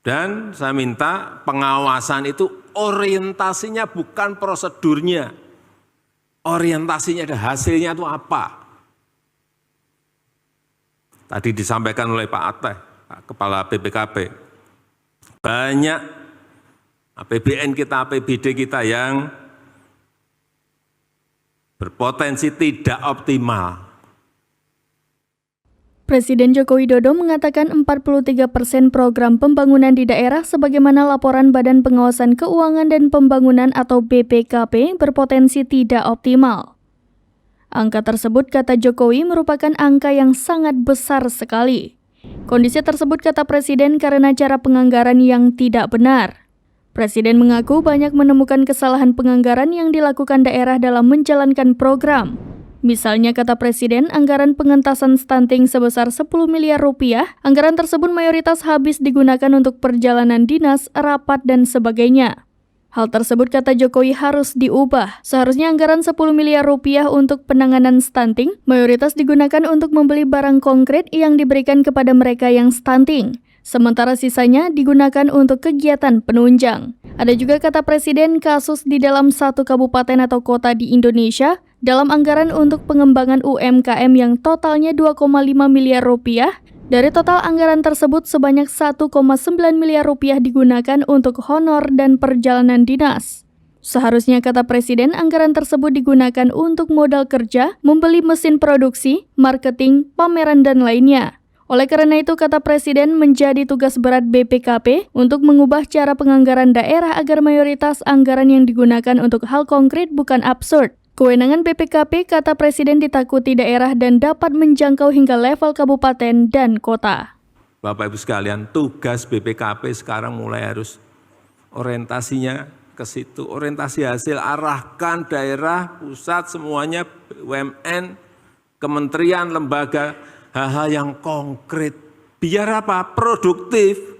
Dan saya minta pengawasan itu orientasinya bukan prosedurnya. Orientasinya ada hasilnya itu apa. Tadi disampaikan oleh Pak Ateh, Pak Kepala BPKP. Banyak APBN kita, APBD kita yang berpotensi tidak optimal. Presiden Joko Widodo mengatakan 43% program pembangunan di daerah sebagaimana laporan Badan Pengawasan Keuangan dan Pembangunan atau BPKP berpotensi tidak optimal. Angka tersebut, kata Jokowi, merupakan angka yang sangat besar sekali. Kondisi tersebut, kata Presiden, karena cara penganggaran yang tidak benar. Presiden mengaku banyak menemukan kesalahan penganggaran yang dilakukan daerah dalam menjalankan program. Misalnya, kata Presiden, anggaran pengentasan stunting sebesar 10 miliar rupiah, anggaran tersebut mayoritas habis digunakan untuk perjalanan dinas, rapat, dan sebagainya. Hal tersebut, kata Jokowi, harus diubah. Seharusnya anggaran 10 miliar rupiah untuk penanganan stunting, mayoritas digunakan untuk membeli barang konkret yang diberikan kepada mereka yang stunting. Sementara sisanya digunakan untuk kegiatan penunjang. Ada juga, kata Presiden, kasus di dalam satu kabupaten atau kota di Indonesia dalam anggaran untuk pengembangan UMKM yang totalnya 2,5 miliar rupiah. Dari total anggaran tersebut sebanyak 1,9 miliar rupiah digunakan untuk honor dan perjalanan dinas. Seharusnya, kata Presiden, anggaran tersebut digunakan untuk modal kerja, membeli mesin produksi, marketing, pameran, dan lainnya. Oleh karena itu, kata Presiden, menjadi tugas berat BPKP untuk mengubah cara penganggaran daerah agar mayoritas anggaran yang digunakan untuk hal konkret bukan absurd. Kewenangan BPKP, kata Presiden, ditakuti daerah dan dapat menjangkau hingga level kabupaten dan kota. Bapak Ibu sekalian, tugas BPKP sekarang mulai harus orientasinya ke situ. Orientasi hasil, arahkan daerah, pusat, semuanya, BUMN, kementerian, lembaga, hal-hal yang konkret. Biar apa? Produktif.